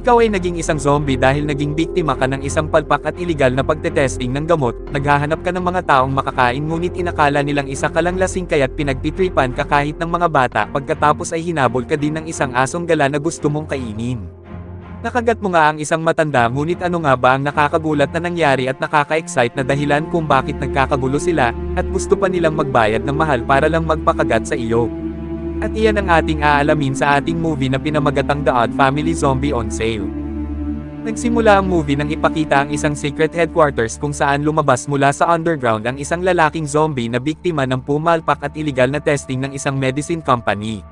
ikaw ay naging isang zombie dahil naging biktima ka ng isang palpak at iligal na pagtetesting ng gamot, naghahanap ka ng mga taong makakain ngunit inakala nilang isa ka lang lasing kaya't pinagtitripan ka kahit ng mga bata, pagkatapos ay hinabol ka din ng isang asong gala na gusto mong kainin. Nakagat mo nga ang isang matanda ngunit ano nga ba ang nakakagulat na nangyari at nakaka-excite na dahilan kung bakit nagkakagulo sila, at gusto pa nilang magbayad ng mahal para lang magpakagat sa iyo. At iyan ang ating aalamin sa ating movie na pinamagatang The Odd Family Zombie on Sale. Nagsimula ang movie nang ipakita ang isang secret headquarters kung saan lumabas mula sa underground ang isang lalaking zombie na biktima ng pumalpak at iligal na testing ng isang medicine company.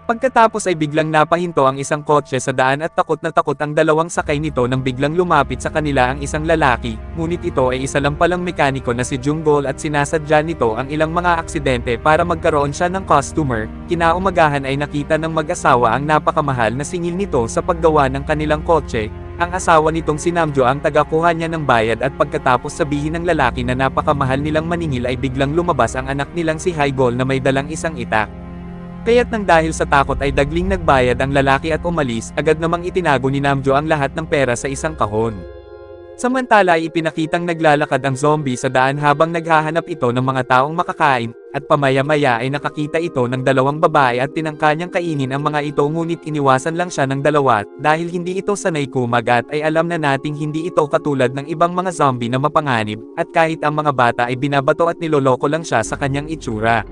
Pagkatapos ay biglang napahinto ang isang kotse sa daan at takot na takot ang dalawang sakay nito nang biglang lumapit sa kanila ang isang lalaki, ngunit ito ay isa lang palang mekaniko na si Junggol at sinasadya nito ang ilang mga aksidente para magkaroon siya ng customer. Kinaumagahan ay nakita ng mag-asawa ang napakamahal na singil nito sa paggawa ng kanilang kotse. Ang asawa nitong si Namjo ang tagakuha niya ng bayad at pagkatapos sabihin ng lalaki na napakamahal nilang maningil ay biglang lumabas ang anak nilang si Haigol na may dalang isang itak. Kaya't nang dahil sa takot ay dagling nagbayad ang lalaki at umalis, agad namang itinago ni Namjo ang lahat ng pera sa isang kahon. Samantala ay ipinakitang naglalakad ang zombie sa daan habang naghahanap ito ng mga taong makakain, at pamaya-maya ay nakakita ito ng dalawang babae at tinangka niyang kainin ang mga ito ngunit iniwasan lang siya ng dalawa, dahil hindi ito sanay kumagat ay alam na nating hindi ito katulad ng ibang mga zombie na mapanganib, at kahit ang mga bata ay binabato at niloloko lang siya sa kanyang itsura.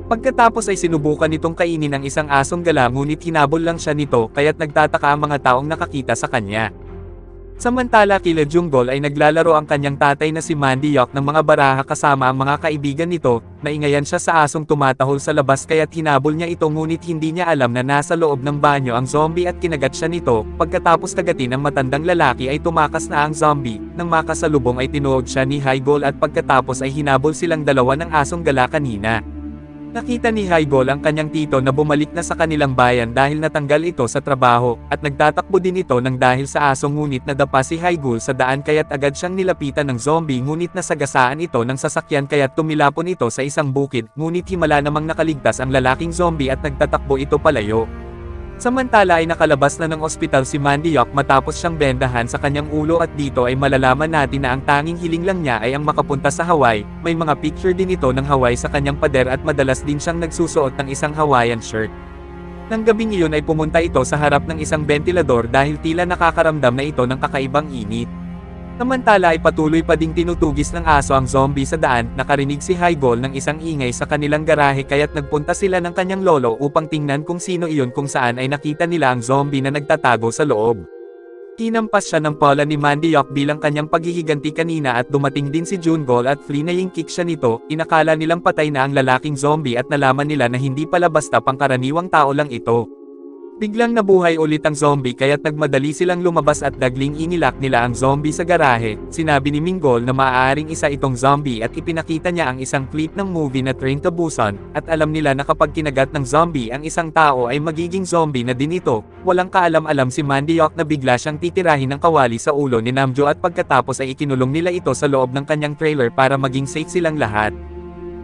Pagkatapos ay sinubukan nitong kainin ang isang asong gala ngunit hinabol lang siya nito kaya't nagtataka ang mga taong nakakita sa kanya. Samantala kila Junggol ay naglalaro ang kanyang tatay na si Mandiok ng mga baraha kasama ang mga kaibigan nito, naingayan siya sa asong tumatahol sa labas kaya't hinabol niya ito ngunit hindi niya alam na nasa loob ng banyo ang zombie at kinagat siya nito. Pagkatapos kagatin ng matandang lalaki ay tumakas na ang zombie, nang makasalubong ay tinuod siya ni Haigol at pagkatapos ay hinabol silang dalawa ng asong gala kanina. Nakita ni Haigol ang kanyang tito na bumalik na sa kanilang bayan dahil natanggal ito sa trabaho, at nagtatakbo din ito nang dahil sa aso ngunit nadapa si Haigol sa daan kaya't agad siyang nilapitan ng zombie ngunit nasagasaan ito ng sasakyan kaya't tumilapon ito sa isang bukid, ngunit himala namang nakaligtas ang lalaking zombie at nagtatakbo ito palayo. Samantala ay nakalabas na ng ospital si Mandiok matapos siyang bendahan sa kanyang ulo at dito ay malalaman natin na ang tanging hiling lang niya ay ang makapunta sa Hawaii. May mga picture din ito ng Hawaii sa kanyang pader at madalas din siyang nagsusuot ng isang Hawaiian shirt. Nang gabing iyon ay pumunta ito sa harap ng isang bentilador dahil tila nakakaramdam na ito ng kakaibang init. Samantala ay patuloy pa ding tinutugis ng aso ang zombie sa daan, nakarinig si Haigol ng isang ingay sa kanilang garahe kaya't nagpunta sila ng kanyang lolo upang tingnan kung sino iyon kung saan ay nakita nila ang zombie na nagtatago sa loob. Tinampas siya ng pala ni Mandiok bilang kanyang paghihiganti kanina at dumating din si Junggol at flying kick siya nito, inakala nilang patay na ang lalaking zombie at nalaman nila na hindi pala basta pangkaraniwang tao lang ito. Biglang nabuhay ulit ang zombie kaya't nagmadali silang lumabas at dagling inilak nila ang zombie sa garahe. Sinabi ni Minggol na maaaring isa itong zombie at ipinakita niya ang isang clip ng movie na Train to Busan, at alam nila na kapag kinagat ng zombie ang isang tao ay magiging zombie na din ito. Walang kaalam-alam si Mandiok na bigla siyang titirahin ng kawali sa ulo ni Namjo at pagkatapos ay ikinulong nila ito sa loob ng kanyang trailer para maging safe silang lahat.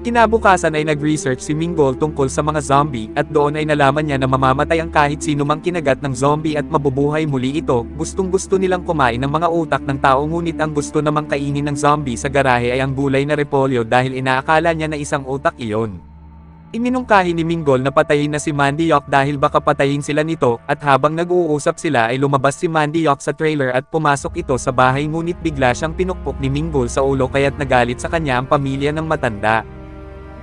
Kinabukasan ay nag-research si Minggol tungkol sa mga zombie, at doon ay nalaman niya na mamamatay ang kahit sino mang kinagat ng zombie at mabubuhay muli ito. Gustong-gusto nilang kumain ng mga utak ng tao ngunit ang gusto namang kainin ng zombie sa garahe ay ang gulay na repolyo dahil inaakala niya na isang utak iyon. Iminungkahi ni Minggol na patayin na si Mandiok dahil baka patayin sila nito, at habang nag-uusap sila ay lumabas si Mandiok sa trailer at pumasok ito sa bahay ngunit bigla siyang pinukpok ni Minggol sa ulo kaya't nagalit sa kanya ang pamilya ng matanda.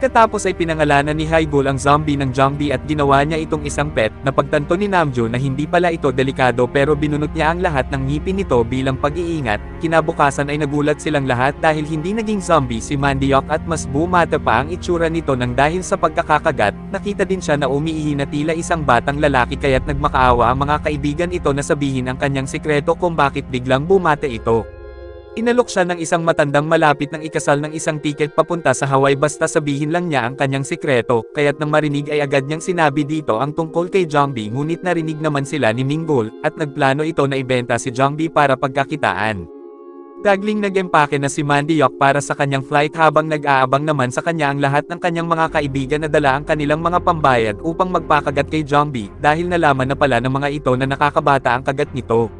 Pagkatapos ay pinangalanan ni Haigol ang zombie ng Jongbi at ginawa niya itong isang pet. Napagtanto ni Namjo na hindi pala ito delikado pero binunot niya ang lahat ng ngipin nito bilang pag-iingat. Kinabukasan ay nagulat silang lahat dahil hindi naging zombie si Mandiok at mas bumata pa ang itsura nito nang dahil sa pagkakakagat. Nakita din siya na umiihi na tila isang batang lalaki kaya't nagmakaawa ang mga kaibigan ito na sabihin ang kanyang sikreto kung bakit biglang bumata ito. Inalok siya ng isang matandang malapit ng ikasal ng isang tiket papunta sa Hawaii basta sabihin lang niya ang kanyang sikreto, kaya't nang marinig ay agad niyang sinabi dito ang tungkol kay Jongbi ngunit narinig naman sila ni Minggol, at nagplano ito na ibenta si Jongbi para pagkakitaan. Dagling nag-empake na si Mandy Yok para sa kanyang flight habang nag-aabang naman sa kanya ang lahat ng kanyang mga kaibigan na dala ang kanilang mga pambayad upang magpakagat kay Jongbi dahil nalaman na pala ng mga ito na nakakabata ang kagat nito.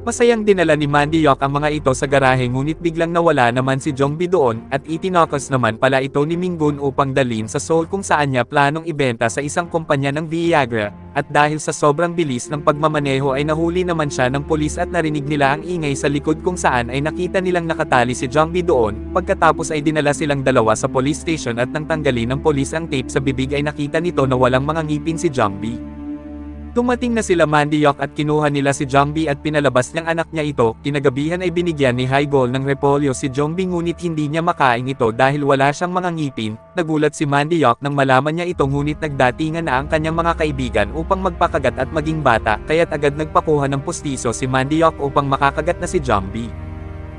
Masayang dinala ni Mandy Yok ang mga ito sa garahe ngunit biglang nawala naman si Jongbi doon at itinakos naman pala ito ni Minggun upang dalhin sa Seoul kung saan niya planong ibenta sa isang kumpanya ng Viagra, at dahil sa sobrang bilis ng pagmamaneho ay nahuli naman siya ng pulis at narinig nila ang ingay sa likod kung saan ay nakita nilang nakatali si Jongbi doon. Pagkatapos ay dinala silang dalawa sa police station at nang tanggalin ng pulis ang tape sa bibig ay nakita nito na walang mga ngipin si Jongbi. Dumating na sila Mandy Yok at kinuha nila si Jongbi at pinalabas niyang anak niya ito. Kinagabihan ay binigyan ni Haigol ng repolyo si Jongbi ngunit hindi niya makain ito dahil wala siyang mga ngipin. Nagulat si Mandy Yok nang malaman niya ito ngunit nagdatingan na ang kanyang mga kaibigan upang magpakagat at maging bata kaya't agad nagpakuha ng pustiso si Mandy Yok upang makakagat na si Jongbi.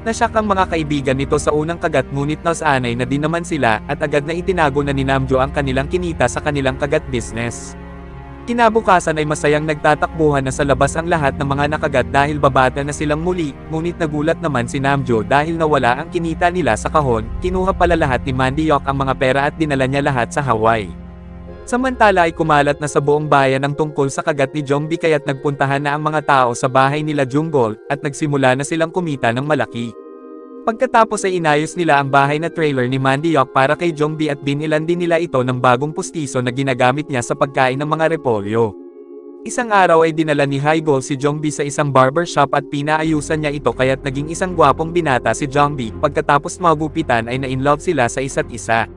Nasyak ang mga kaibigan nito sa unang kagat ngunit nasanay na din naman sila at agad na itinago na ni Namjo ang kanilang kinita sa kanilang kagat business. Kinabukasan ay masayang nagtatakbuhan na sa labas ang lahat ng mga nakagat dahil babata na silang muli, ngunit nagulat naman si Namjo dahil nawala ang kinita nila sa kahon. Kinuha pala lahat ni Mandy Yok ang mga pera at dinala niya lahat sa Hawaii. Samantala ay kumalat na sa buong bayan ang tungkol sa kagat ni Jongbi kaya't nagpuntahan na ang mga tao sa bahay nila Junggol, at nagsimula na silang kumita ng malaki. Pagkatapos ay inayos nila ang bahay na trailer ni Mandy Yok para kay Jongbi at binilan din nila ito ng bagong pustiso na ginagamit niya sa pagkain ng mga repolyo. Isang araw ay dinala ni Haigol si Jongbi sa isang barbershop at pinaayusan niya ito kaya't naging isang gwapong binata si Jongbi. Pagkatapos magupitan ay na-inlove sila sa isa't isa.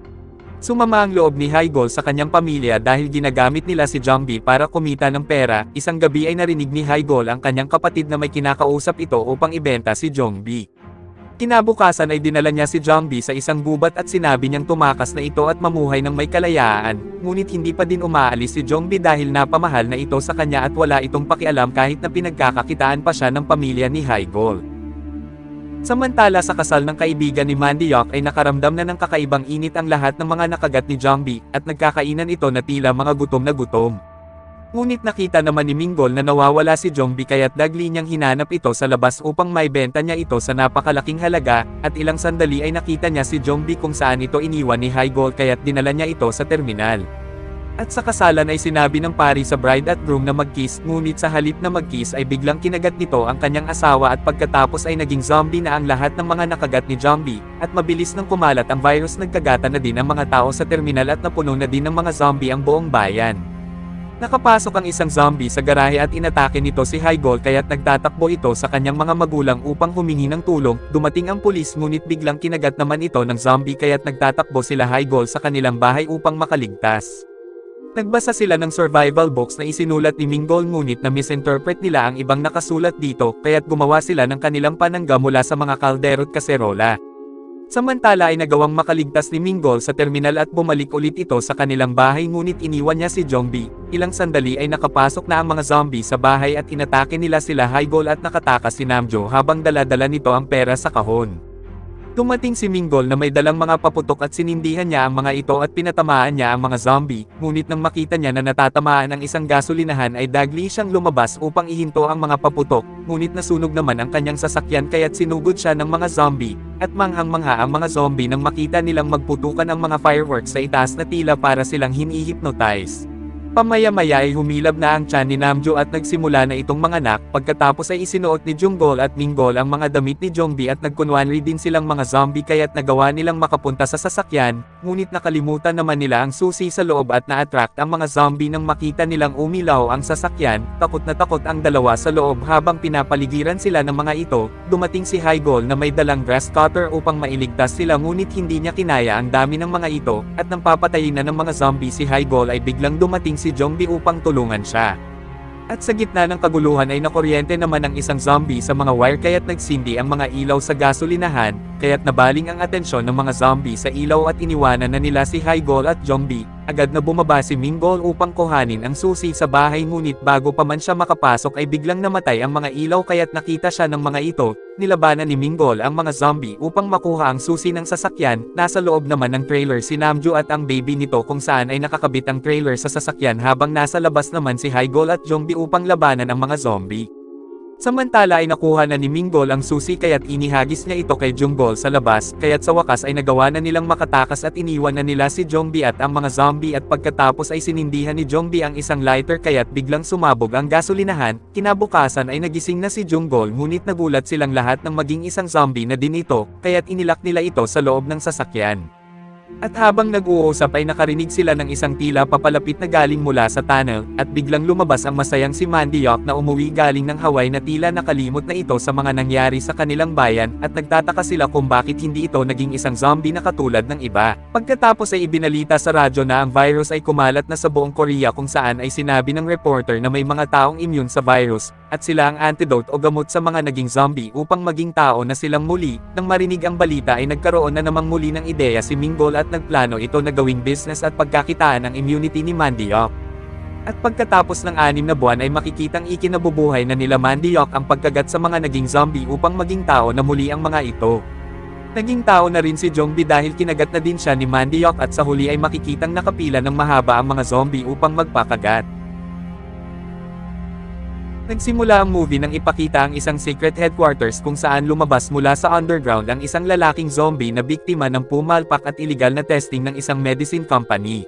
Sumama ang loob ni Haigol sa kanyang pamilya dahil ginagamit nila si Jongbi para kumita ng pera. Isang gabi ay narinig ni Haigol ang kanyang kapatid na may kinakausap ito upang ibenta si Jongbi. Kinabukasan ay dinala niya si Jongbi sa isang gubat at sinabi niyang tumakas na ito at mamuhay ng may kalayaan, ngunit hindi pa din umaalis si Jongbi dahil napamahal na ito sa kanya at wala itong pakialam kahit na pinagkakakitaan pa siya ng pamilya ni Haigol. Samantala sa kasal ng kaibigan ni Mandy Yok ay nakaramdam na ng kakaibang init ang lahat ng mga nakagat ni Jongbi, at nagkakainan ito na tila mga gutom na gutom. Ngunit nakita naman ni Minggol na nawawala si Jongbi kaya't dagli niyang hinanap ito sa labas upang maibenta niya ito sa napakalaking halaga, at ilang sandali ay nakita niya si Jongbi kung saan ito iniwan ni Haigol kaya't dinala niya ito sa terminal. At sa kasalan ay sinabi ng pari sa bride at groom na mag-kiss, ngunit sa halip na mag-kiss ay biglang kinagat nito ang kanyang asawa at pagkatapos ay naging zombie na ang lahat ng mga nakagat ni Jongbi, at mabilis nang kumalat ang virus nagkagatan na din ang mga tao sa terminal at napuno na din ng mga zombie ang buong bayan. Nakapasok ang isang zombie sa garahe at inatake nito si Haigol kaya't nagtatakbo ito sa kanyang mga magulang upang humingi ng tulong. Dumating ang pulis ngunit biglang kinagat naman ito ng zombie kaya't nagtatakbo sila Haigol sa kanilang bahay upang makaligtas. Nagbasa sila ng survival books na isinulat ni Minggol ngunit na misinterpret nila ang ibang nakasulat dito kaya't gumawa sila ng kanilang panangga mula sa mga kaldero at kaserola. Samantala ay nagawang makaligtas ni Minggol sa terminal at bumalik ulit ito sa kanilang bahay ngunit iniwan niya si Jongbi. Ilang sandali ay nakapasok na ang mga zombie sa bahay at inatake nila sila Haigol at nakatakas si Namjo habang dala-dala nito ang pera sa kahon. Dumating si Minggol na may dalang mga paputok at sinindihan niya ang mga ito at pinatamaan niya ang mga zombie, ngunit nang makita niya na natatamaan ang isang gasolinahan ay dagli siyang lumabas upang ihinto ang mga paputok, ngunit nasunog naman ang kanyang sasakyan kaya't sinugod siya ng mga zombie, at manghang-mangha ang mga zombie nang makita nilang magputukan ang mga fireworks sa itaas na tila para silang hini-hypnotize. Pamaya-maya ay humilab na ang tiyan ni Namjo at nagsimula na itong manganak. Pagkatapos ay isinuot ni Junggol at Minggol ang mga damit ni Jongbi at nagkunwari din silang mga zombie kaya't nagawa nilang makapunta sa sasakyan, ngunit nakalimutan naman nila ang susi sa loob at na-attract ang mga zombie nang makita nilang umilaw ang sasakyan. Takot na takot ang dalawa sa loob habang pinapaligiran sila ng mga ito. Dumating si Haigol na may dalang grass cutter upang mailigtas sila ngunit hindi niya kinaya ang dami ng mga ito, at nang papatayin na ng mga zombie si Haigol ay biglang dumating si Jongbi upang tulungan siya. At sa gitna ng kaguluhan ay nakuryente naman ang isang zombie sa mga wire kaya't nagsindi ang mga ilaw sa gasolinahan, kaya't nabaling ang atensyon ng mga zombie sa ilaw at iniwanan na nila si Haigol at Jongbi. Agad na bumaba si Minggol upang kuhanin ang susi sa bahay ngunit bago pa man siya makapasok ay biglang namatay ang mga ilaw kaya't nakita siya ng mga ito. Nilabanan ni Minggol ang mga zombie upang makuha ang susi ng sasakyan. Nasa loob naman ng trailer si Namjo at ang baby nito kung saan ay nakakabit ang trailer sa sasakyan habang nasa labas naman si Haigol at Jongbi upang labanan ang mga zombie. Samantala ay nakuha na ni Minggol ang susi kaya't inihagis niya ito kay Junggol sa labas, kaya't sa wakas ay nagawa na nilang makatakas at iniwan na nila si Jongbi at ang mga zombie at pagkatapos ay sinindihan ni Jongbi ang isang lighter kaya't biglang sumabog ang gasolinahan. Kinabukasan ay nagising na si Junggol ngunit nagulat silang lahat ng maging isang zombie na din ito, kaya't inilak nila ito sa loob ng sasakyan. At habang nag-uusap ay nakarinig sila ng isang tila papalapit na galing mula sa tunnel, at biglang lumabas ang masayang si Mandiok na umuwi galing ng Hawaii na tila nakalimot na ito sa mga nangyari sa kanilang bayan, at nagtataka sila kung bakit hindi ito naging isang zombie na katulad ng iba. Pagkatapos ay ibinalita sa radyo na ang virus ay kumalat na sa buong Korea kung saan ay sinabi ng reporter na may mga taong immune sa virus, at sila ang antidote o gamot sa mga naging zombie upang maging tao na silang muli. Nang marinig ang balita ay nagkaroon na namang muli ng ideya si Minggol at nagplano ito na gawing business at pagkakitaan ang immunity ni Mandiok. At pagkatapos ng 6 na buwan ay makikitang ikinabubuhay na nila Mandiok ang pagkagat sa mga naging zombie upang maging tao na muli ang mga ito. Naging tao na rin si Jongbi dahil kinagat na din siya ni Mandiok at sa huli ay makikitang nakapila ng mahaba ang mga zombie upang magpakagat. Nagsimula ang movie nang ipakita ang isang secret headquarters kung saan lumabas mula sa underground ang isang lalaking zombie na biktima ng pumalpak at iligal na testing ng isang medicine company.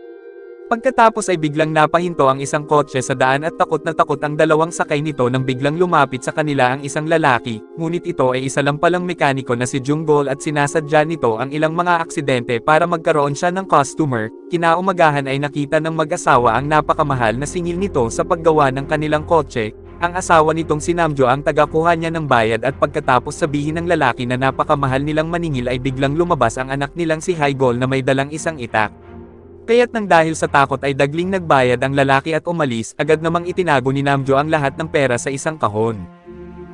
Pagkatapos ay biglang napahinto ang isang kotse sa daan at takot na takot ang dalawang sakay nito nang biglang lumapit sa kanila ang isang lalaki, ngunit ito ay isa lang palang mekaniko na si Junggol at sinasadya nito ang ilang mga aksidente para magkaroon siya ng customer. Kinaumagahan ay nakita ng mag-asawa ang napakamahal na singil nito sa paggawa ng kanilang kotse. Ang asawa nitong si Namjo ang tagakuha niya ng bayad at pagkatapos sabihin ng lalaki na napakamahal nilang maningil ay biglang lumabas ang anak nilang si Haigol na may dalang isang itak. Kaya't nang dahil sa takot ay dagling nagbayad ang lalaki at umalis, agad namang itinago ni Namjo ang lahat ng pera sa isang kahon.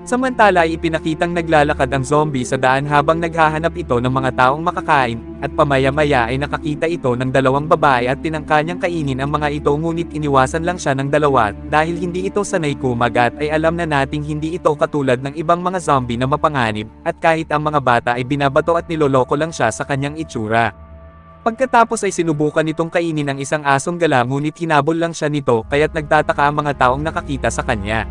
Samantala ay ipinakitang naglalakad ang zombie sa daan habang naghahanap ito ng mga taong makakain, at pamaya-maya ay nakakita ito ng dalawang babae at tinangka niyang kainin ang mga ito ngunit iniwasan lang siya ng dalawa, dahil hindi ito sanay kumagat ay alam na nating hindi ito katulad ng ibang mga zombie na mapanganib, at kahit ang mga bata ay binabato at niloloko lang siya sa kanyang itsura. Pagkatapos ay sinubukan nitong kainin ang isang asong gala ngunit hinabol lang siya nito kaya't nagtataka ang mga taong nakakita sa kanya.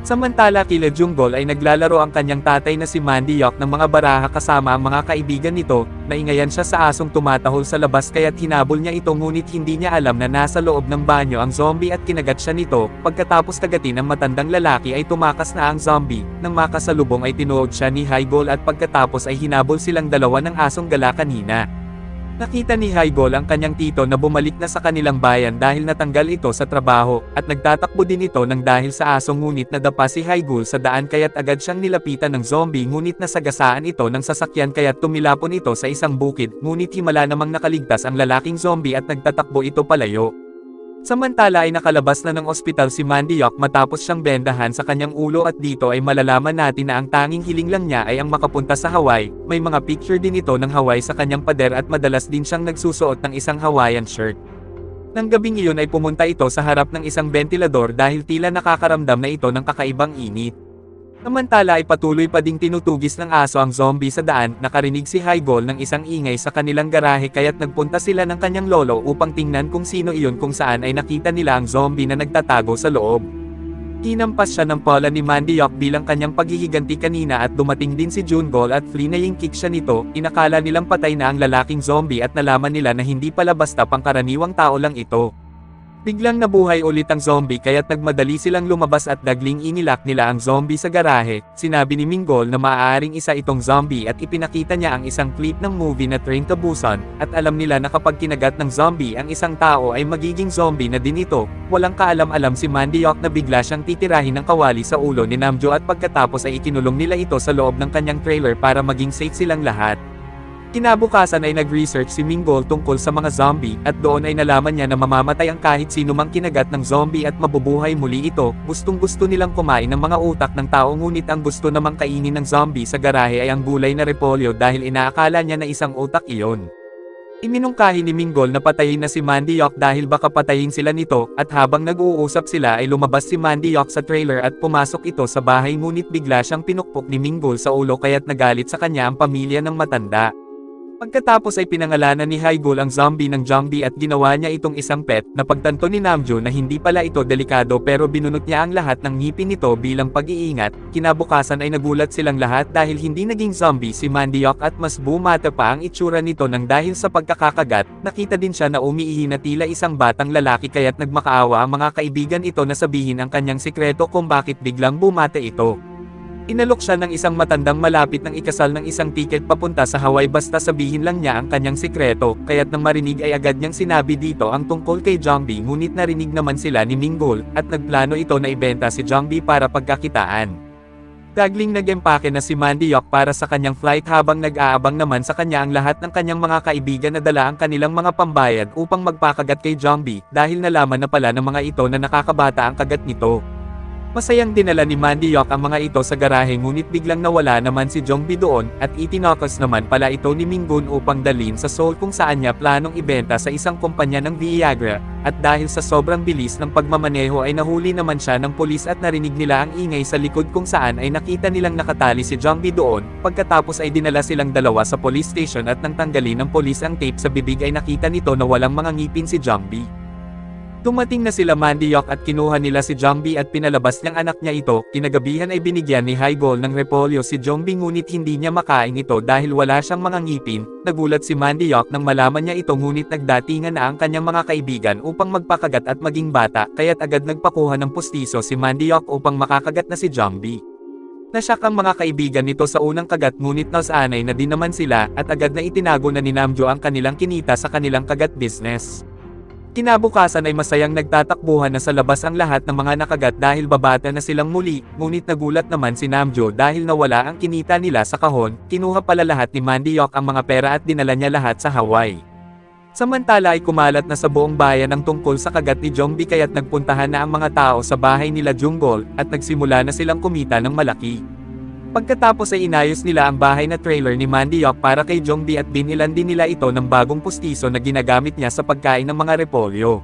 Samantala kila Junggol ay naglalaro ang kanyang tatay na si Mandiok ng mga baraha kasama ang mga kaibigan nito, naingayan siya sa asong tumatahol sa labas kaya't hinabol niya ito ngunit hindi niya alam na nasa loob ng banyo ang zombie at kinagat siya nito. Pagkatapos kagatin ng matandang lalaki ay tumakas na ang zombie, nang makasalubong ay tinuod siya ni Haigol at pagkatapos ay hinabol silang dalawa ng asong gala kanina. Nakita ni Haigol ang kanyang tito na bumalik na sa kanilang bayan dahil natanggal ito sa trabaho, at nagtatakbo din ito nang dahil sa aso ngunit nadapa si Haigol sa daan kaya't agad siyang nilapitan ng zombie ngunit nasagasaan ito ng sasakyan kaya't tumilapon ito sa isang bukid, ngunit himala namang nakaligtas ang lalaking zombie at nagtatakbo ito palayo. Samantala ay nakalabas na ng ospital si Mandiok matapos siyang bendahan sa kanyang ulo at dito ay malalaman natin na ang tanging hiling lang niya ay ang makapunta sa Hawaii. May mga picture din ito ng Hawaii sa kanyang pader at madalas din siyang nagsusuot ng isang Hawaiian shirt. Nang gabing iyon ay pumunta ito sa harap ng isang ventilador dahil tila nakakaramdam na ito ng kakaibang init. Samantala ay patuloy pa ding tinutugis ng aso ang zombie sa daan. Nakarinig si Haigol ng isang ingay sa kanilang garahe kaya't nagpunta sila ng kanyang lolo upang tingnan kung sino iyon kung saan ay nakita nila ang zombie na nagtatago sa loob. Hinampas siya ng pala ni Mandiok bilang kanyang paghihiganti kanina at dumating din si Junggol at flinaying kick siya nito. Inakala nilang patay na ang lalaking zombie at nalaman nila na hindi pala basta pangkaraniwang tao lang ito. Biglang nabuhay ulit ang zombie kaya't nagmadali silang lumabas at dagling inilak nila ang zombie sa garahe. Sinabi ni Minggol na maaaring isa itong zombie at ipinakita niya ang isang clip ng movie na Train to Busan, at alam nila na kapag kinagat ng zombie ang isang tao ay magiging zombie na din ito. Walang kaalam-alam si Mandiok na bigla siyang titirahin ng kawali sa ulo ni Namjo at pagkatapos ay ikinulong nila ito sa loob ng kanyang trailer para maging safe silang lahat. Kinabukasan ay nag-research si Minggol tungkol sa mga zombie, at doon ay nalaman niya na mamamatay ang kahit sino mang kinagat ng zombie at mabubuhay muli ito. Gustong-gusto nilang kumain ng mga utak ng tao ngunit ang gusto namang kainin ng zombie sa garahe ay ang gulay na repolyo dahil inaakala niya na isang utak iyon. Iminungkahi ni Minggol na patayin na si Mandiok dahil baka patayin sila nito, at habang nag-uusap sila ay lumabas si Mandiok sa trailer at pumasok ito sa bahay ngunit bigla siyang pinukpok ni Minggol sa ulo kaya't nagalit sa kanya ang pamilya ng matanda. Pagkatapos ay pinangalanan ni Haigul ang zombie ng Jongbi at ginawa niya itong isang pet. Napagtanto ni Namjo na hindi pala ito delikado pero binunot niya ang lahat ng ngipin nito bilang pag-iingat. Kinabukasan ay nagulat silang lahat dahil hindi naging zombie si Mandiok at mas bumata pa ang itsura nito nang dahil sa pagkakakagat. Nakita din siya na umiihi na tila isang batang lalaki kaya't nagmakaawa ang mga kaibigan ito na sabihin ang kanyang sikreto kung bakit biglang bumate ito. Inalok siya ng isang matandang malapit ng ikasal ng isang tiket papunta sa Hawaii basta sabihin lang niya ang kanyang sikreto, kaya't nang marinig ay agad niyang sinabi dito ang tungkol kay Jongbi ngunit narinig naman sila ni Minggol, at nagplano ito na ibenta si Jongbi para pagkakitaan. Tagling nag-empake na si Mandiok para sa kanyang flight habang nag-aabang naman sa kanya ang lahat ng kanyang mga kaibigan na dala ang kanilang mga pambayad upang magpakagat kay Jongbi dahil nalaman na pala ng mga ito na nakakabata ang kagat nito. Masayang dinala ni Mandiok ang mga ito sa garahe ngunit biglang nawala naman si Jongbi doon at itinakos naman pala ito ni Minggun upang dalhin sa Seoul kung saan niya planong ibenta sa isang kumpanya ng Viagra, at dahil sa sobrang bilis ng pagmamaneho ay nahuli naman siya ng pulis at narinig nila ang ingay sa likod kung saan ay nakita nilang nakatali si Jongbi doon. Pagkatapos ay dinala silang dalawa sa police station at nang tanggalin ng pulis ang tape sa bibig ay nakita nito na walang mga ngipin si Jongbi. Dumating na sila Mandiok at kinuha nila si Jongbi at pinalabas niyang anak niya ito. Kinagabihan ay binigyan ni Haigol ng repolyo si Jongbi ngunit hindi niya makain ito dahil wala siyang mga ngipin. Nagulat si Mandiok nang malaman niya ito ngunit nagdatingan na ang kanyang mga kaibigan upang magpakagat at maging bata kaya't agad nagpakuha ng pustiso si Mandiok upang makakagat na si Jongbi. Nasyak ang mga kaibigan nito sa unang kagat ngunit nasanay na din naman sila at agad na itinago na ni Namjo ang kanilang kinita sa kanilang kagat business. Kinabukasan ay masayang nagtatakbuhan na sa labas ang lahat ng mga nakagat dahil babata na silang muli, ngunit nagulat naman si Namjo dahil nawala ang kinita nila sa kahon. Kinuha pala lahat ni Mandiok ang mga pera at dinala niya lahat sa Hawaii. Samantala ay kumalat na sa buong bayan ang tungkol sa kagat ni Jongbi kaya't nagpuntahan na ang mga tao sa bahay nila Junggol, at nagsimula na silang kumita ng malaki. Pagkatapos ay inayos nila ang bahay na trailer ni Mandiok para kay Jongbi at binilan din nila ito ng bagong pustiso na ginagamit niya sa pagkain ng mga repolyo.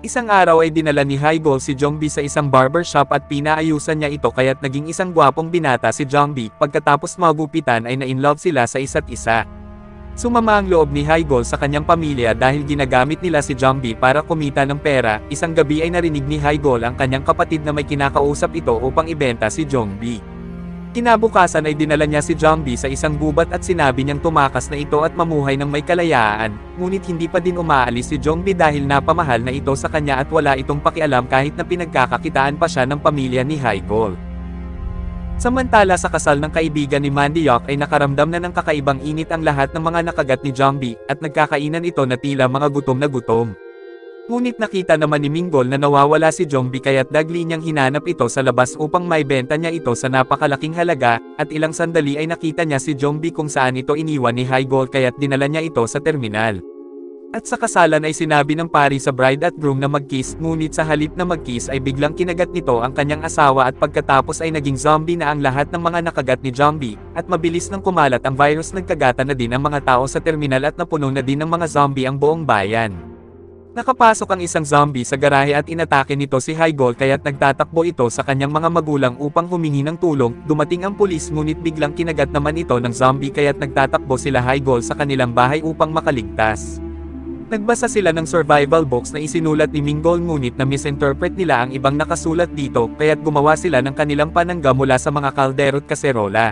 Isang araw ay dinala ni Haigol si Jongbi sa isang barbershop at pinaayusan niya ito kaya't naging isang gwapong binata si Jongbi. Pagkatapos magupitan ay na-inlove sila sa isa't isa. Sumama ang loob ni Haigol sa kanyang pamilya dahil ginagamit nila si Jongbi para kumita ng pera. Isang gabi ay narinig ni Haigol ang kanyang kapatid na may kinakausap ito upang ibenta si Jongbi. Kinabukasan ay dinala niya si Jongbi sa isang gubat at sinabi niyang tumakas na ito at mamuhay ng may kalayaan, ngunit hindi pa din umaalis si Jongbi dahil napamahal na ito sa kanya at wala itong pakialam kahit na pinagkakakitaan pa siya ng pamilya ni Haigol. Samantala sa kasal ng kaibigan ni Mandiok ay nakaramdam na ng kakaibang init ang lahat ng mga nakagat ni Jongbi, at nagkakainan ito na tila mga gutom na gutom. Ngunit nakita naman ni Minggol na nawawala si Jongbi kaya't dagli niyang hinanap ito sa labas upang maibenta niya ito sa napakalaking halaga, at ilang sandali ay nakita niya si Jongbi kung saan ito iniwan ni Haigol kaya't dinala niya ito sa terminal. At sa kasalan ay sinabi ng pari sa bride at groom na mag-kiss, ngunit sa halip na mag-kiss ay biglang kinagat nito ang kanyang asawa at pagkatapos ay naging zombie na ang lahat ng mga nakagat ni Jongbi, at mabilis nang kumalat ang virus. Nagkagatan na din ang mga tao sa terminal at napuno na din ng mga zombie ang buong bayan. Nakapasok ang isang zombie sa garahe at inatake nito si Haigol kaya't nagtatakbo ito sa kanyang mga magulang upang humingi ng tulong. Dumating ang pulis ngunit biglang kinagat naman ito ng zombie kaya't nagtatakbo sila Haigol sa kanilang bahay upang makaligtas. Nagbasa sila ng survival books na isinulat ni Minggol ngunit na misinterpret nila ang ibang nakasulat dito kaya't gumawa sila ng kanilang panangga mula sa mga kaldero at kaserola.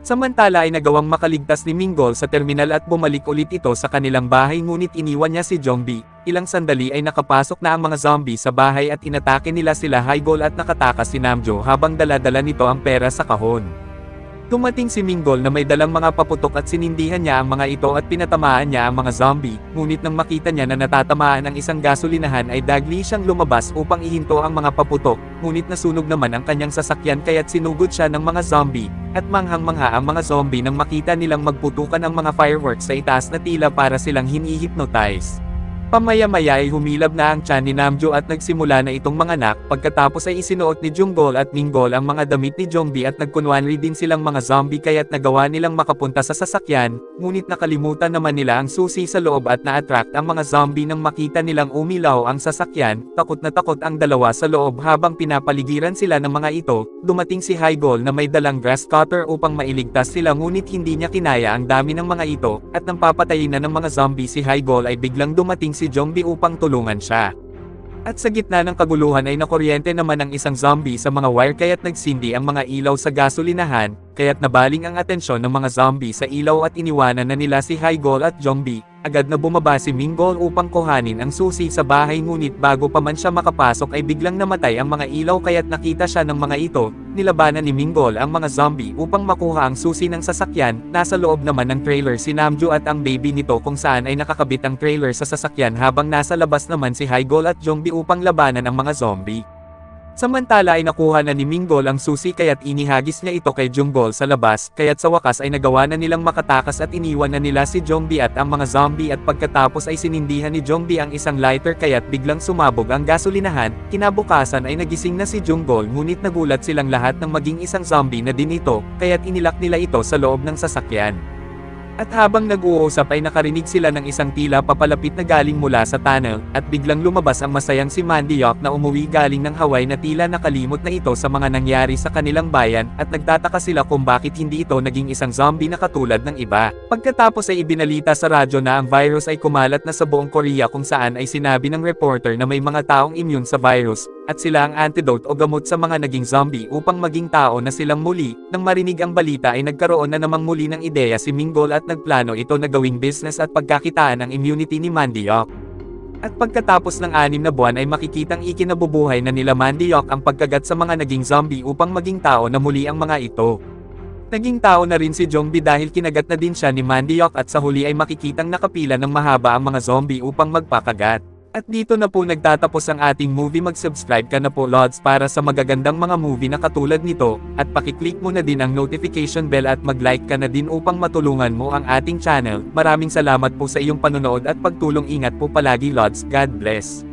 Samantala ay nagawang makaligtas ni Minggol sa terminal at bumalik ulit ito sa kanilang bahay ngunit iniwan niya si Jongbi. Ilang sandali ay nakapasok na ang mga zombie sa bahay at inatake nila sila Haigol at nakatakas si Namjo habang dala-dala nito ang pera sa kahon. Dumating si Minggol na may dalang mga paputok at sinindihan niya ang mga ito at pinatamaan niya ang mga zombie, ngunit nang makita niya na natatamaan ang isang gasolinahan ay dagli siyang lumabas upang ihinto ang mga paputok, ngunit nasunog naman ang kanyang sasakyan kaya't sinugod siya ng mga zombie, at manghang-mangha ang mga zombie nang makita nilang magputukan ang mga fireworks sa itaas na tila para silang hinihipnotize. Pamaya-maya ay humilab na ang tiyan ni Namjo at nagsimula na itong manganak, pagkatapos ay isinuot ni Junggol at Minggol ang mga damit ni Jongbi at nagkunwanri din silang mga zombie kaya't nagawa nilang makapunta sa sasakyan, ngunit nakalimutan naman nila ang susi sa loob at na-attract ang mga zombie nang makita nilang umilaw ang sasakyan, takot na takot ang dalawa sa loob habang pinapaligiran sila ng mga ito, dumating si Hygol na may dalang grass cutter upang mailigtas sila ngunit hindi niya kinaya ang dami ng mga ito, at nang papatayin na ng mga zombie si Hygol ay biglang dumating si Jongbi upang tulungan siya. At sa gitna ng kaguluhan ay nakuryente naman ang isang zombie sa mga wire kaya't nagsindi ang mga ilaw sa gasolinahan, kaya't nabaling ang atensyon ng mga zombie sa ilaw at iniwanan na nila si Hygol at Jongbi. Agad na bumaba si Minggol upang kuhanin ang susi sa bahay ngunit bago pa man siya makapasok ay biglang namatay ang mga ilaw kaya't nakita siya ng mga ito, nilabanan ni Minggol ang mga zombie upang makuha ang susi ng sasakyan, nasa loob naman ng trailer si Namjo at ang baby nito kung saan ay nakakabit ang trailer sa sasakyan habang nasa labas naman si Hygol at Jongbi upang labanan ang mga zombie. Samantala ay nakuha na ni Minggol ang susi kaya't inihagis niya ito kay Junggol sa labas, kaya't sa wakas ay nagawa na nilang makatakas at iniwan na nila si Jongbi at ang mga zombie at pagkatapos ay sinindihan ni Jongbi ang isang lighter kaya't biglang sumabog ang gasolinahan, kinabukasan ay nagising na si Junggol ngunit nagulat silang lahat ng maging isang zombie na din ito, kaya't inilak nila ito sa loob ng sasakyan. At habang nag-uusap ay nakarinig sila ng isang tila papalapit na galing mula sa tunnel, at biglang lumabas ang masayang si Mandiok na umuwi galing ng Hawaii na tila nakalimot na ito sa mga nangyari sa kanilang bayan, at nagtataka sila kung bakit hindi ito naging isang zombie na katulad ng iba. Pagkatapos ay ibinalita sa radyo na ang virus ay kumalat na sa buong Korea kung saan ay sinabi ng reporter na may mga taong immune sa virus, at sila ang antidote o gamot sa mga naging zombie upang maging tao na silang muli. Nang marinig ang balita ay nagkaroon na namang muli ng ideya si Minggol at nagplano ito na gawing business at pagkakitaan ang immunity ni Mandiok. At pagkatapos ng 6 na buwan ay makikitang ikinabubuhay na nila Mandiok ang pagkagat sa mga naging zombie upang maging tao na muli ang mga ito. Naging tao na rin si Jongbi dahil kinagat na din siya ni Mandiok at sa huli ay makikitang nakapila ng mahaba ang mga zombie upang magpakagat. At dito na po nagtatapos ang ating movie. Mag-subscribe ka na po Lods para sa magagandang mga movie na katulad nito, at pakiclick mo na din ang notification bell at mag-like ka na din upang matulungan mo ang ating channel. Maraming salamat po sa iyong panonood at pagtulong. Ingat po palagi Lods. God bless.